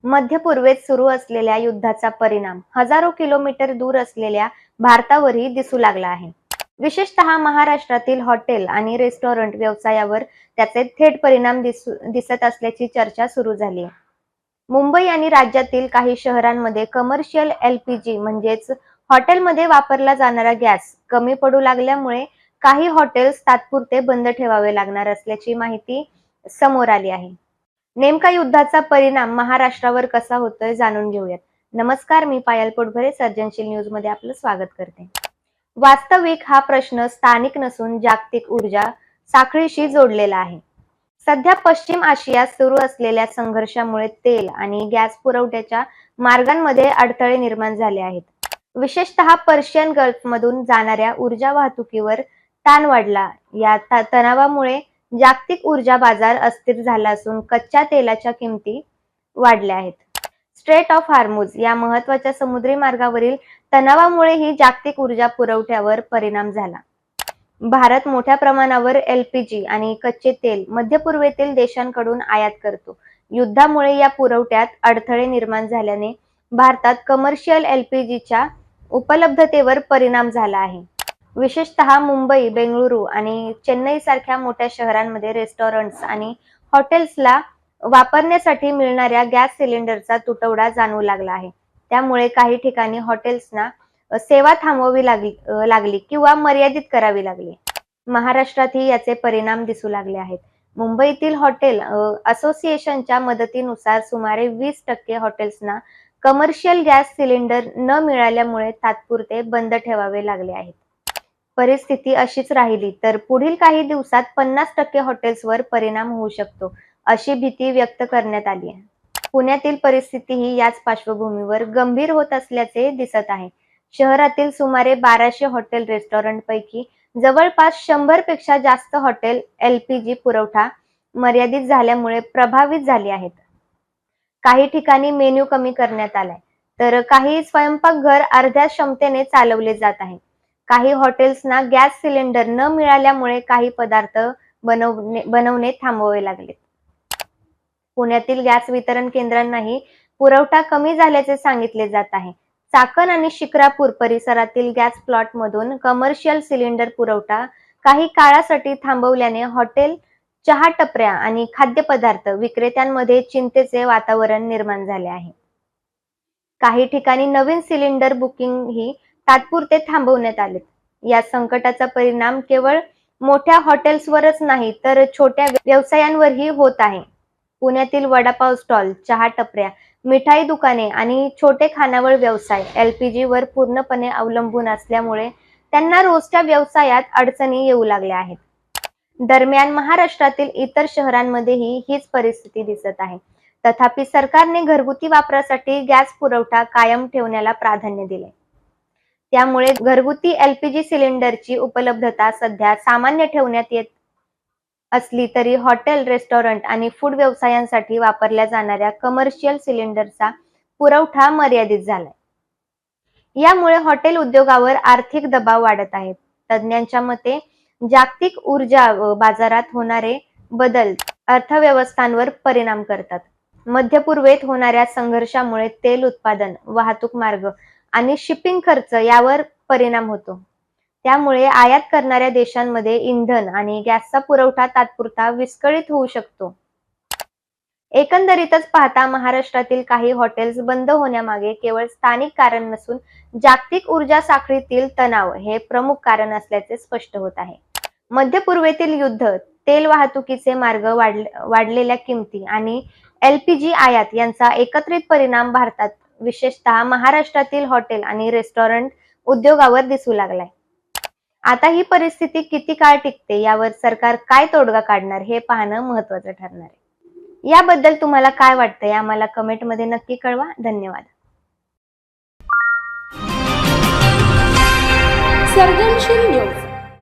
मध्य पूर्वेत सुरू असलेल्या युद्धाचा परिणाम हजारो किलोमीटर दूर असलेल्या भारतावरही दिसू लागला आहे. विशेषतः महाराष्ट्रातील हॉटेल आणि रेस्टॉरंट व्यवसायावर त्याचे थेट परिणाम दिसत असल्याची चर्चा सुरू झाली आहे. मुंबई आणि राज्यातील काही शहरांमध्ये कमर्शियल LPG म्हणजेच हॉटेलमध्ये वापरला जाणारा गॅस कमी पडू लागल्यामुळे काही हॉटेल्स तात्पुरते बंद ठेवावे लागणार असल्याची माहिती समोर आली आहे. नेमका युद्धाचा परिणाम महाराष्ट्रावर कसा होतोय जाणून घेऊयात. नमस्कार, मी पायल पोटभरे सर्जनशील न्यूज मध्ये आपलं स्वागत करते. वास्तविक हा प्रश्न स्थानिक नसून जागतिक ऊर्जा साखळीशी जोडलेला आहे. सध्या पश्चिम आशियात सुरू असलेल्या संघर्षामुळे तेल आणि गॅस पुरवठ्याच्या मार्गांमध्ये अडथळे निर्माण झाले आहेत. विशेषतः पर्शियन गल्फमधून जाणाऱ्या ऊर्जा वाहतुकीवर ताण वाढला. या तणावामुळे जागतिक ऊर्जा बाजार अस्थिर झाला असून कच्च्या तेलाच्या किमती वाढल्या आहेत. स्ट्रेट ऑफ हार्मुज या महत्वाच्या समुद्री मार्गावरील तणावामुळेही जागतिक ऊर्जा पुरवठ्यावर परिणाम झाला. भारत मोठ्या प्रमाणावर LPG आणि कच्चे तेल मध्य पूर्वेतील देशांकडून आयात करतो. युद्धामुळे या पुरवठ्यात अडथळे निर्माण झाल्याने भारतात कमर्शियल LPGच्या उपलब्धतेवर परिणाम झाला आहे. विशेषतः मुंबई, बेंगळुरू आणि चेन्नई सारख्या मोठ्या शहरांमध्ये रेस्टॉरंट्स आणि हॉटेल्सला वापरण्यासाठी मिळणाऱ्या गॅस सिलेंडरचा तुटवडा जाणवू लागला आहे. त्यामुळे काही ठिकाणी हॉटेल्सना सेवा थांबवावी लागली किंवा मर्यादित करावी लागली. महाराष्ट्रातही याचे परिणाम दिसू लागले आहेत. मुंबईतील हॉटेल असोसिएशनच्या मदतीनुसार सुमारे 20% हॉटेल्सना कमर्शियल गॅस सिलेंडर न मिळाल्यामुळे तात्पुरते बंद ठेवावे लागले आहेत. परिस्थिती अशीच राहिली तर पुढील काही दिवसात 50% हॉटेल्सवर परिणाम होऊ शकतो, अशी भीती व्यक्त करण्यात आली आहे. पुण्यातील परिस्थितीही याच पार्श्वभूमीवर गंभीर होत असल्याचे दिसत आहे. शहरातील सुमारे 1200 हॉटेल रेस्टॉरंटपैकी जवळपास 100 पेक्षा जास्त हॉटेल LPG पुरवठा मर्यादित झाल्यामुळे प्रभावित झाली आहेत. काही ठिकाणी मेन्यू कमी करण्यात आलाय, तर काही स्वयंपाकघर अर्ध्या क्षमतेने चालवले जात आहे. काही हॉटेल्सना गॅस सिलेंडर न मिळाल्यामुळे काही पदार्थ बनवणे थांबवावे लागले. पुण्यातील गॅस वितरण केंद्रांनाही पुरवठा कमी झाल्याचे सांगितले जात आहे. चाकण आणि शिक्रापूर परिसरातील गॅस प्लॉटमधून कमर्शियल सिलेंडर पुरवठा काही काळासाठी थांबवल्याने हॉटेल, चहा टपऱ्या आणि खाद्यपदार्थ विक्रेत्यांमध्ये चिंतेचे वातावरण निर्माण झाले आहे. काही ठिकाणी नवीन सिलेंडर बुकिंग ही तात्पुरते थांबवण्यात आले. या संकटाचा परिणाम केवळ मोठ्या हॉटेल्सवरच नाही तर छोट्या व्यवसायांवरही होत आहे. पुण्यातील वडापाव स्टॉल, चहा टपऱ्या, मिठाई दुकाने आणि छोटे खानावळ व्यवसाय LPG वर पूर्णपणे अवलंबून असल्यामुळे त्यांना रोजच्या व्यवसायात अडचणी येऊ लागल्या आहेत. दरम्यान महाराष्ट्रातील इतर शहरांमध्येही हीच परिस्थिती दिसत आहे. तथापि सरकारने घरगुती वापरासाठी गॅस पुरवठा कायम ठेवण्याला प्राधान्य दिले. त्यामुळे घरगुती LPG सिलेंडरची उपलब्धता सध्या सामान्य ठेवण्यात येत असली तरी हॉटेल, रेस्टॉरंट आणि फूड व्यवसायांसाठी वापरल्या जाणाऱ्या कमर्शियल सिलेंडरचा पुरवठा मर्यादित झालाय. यामुळे हॉटेल उद्योगावर आर्थिक दबाव वाढत आहे. तज्ज्ञांच्या मते जागतिक ऊर्जा बाजारात होणारे बदल अर्थव्यवस्थांवर परिणाम करतात. मध्य पूर्वेत होणाऱ्या संघर्षामुळे तेल उत्पादन, वाहतूक मार्ग आणि शिपिंग खर्च यावर परिणाम होतो. त्यामुळे आयात करणाऱ्या देशांमध्ये इंधन आणि गॅसचा पुरवठा तात्पुरता विस्कळीत होऊ शकतो. एकंदरीतच पाहता महाराष्ट्रातील काही हॉटेल्स बंद होण्यामागे केवळ स्थानिक कारण नसून जागतिक ऊर्जा साखळीतील तणाव हे प्रमुख कारण असल्याचे स्पष्ट होत आहे. मध्य पूर्वेतील युद्ध, तेल वाहतुकीचे मार्ग वाढलेल्या किमती आणि LPG आयात यांचा एकत्रित परिणाम भारतात, विशेषतः महाराष्ट्रातील हॉटेल आणि रेस्टॉरंट उद्योगावर दिसू लागलाय. आता ही परिस्थिती किती काळ टिकते यावर सरकार काय तोडगा काढणार हे पाहणं महत्त्वाचं ठरणार आहे. याबद्दल तुम्हाला काय वाटतंय आम्हाला कमेंटमध्ये नक्की कळवा. धन्यवाद. सर्जनशील न्यूज.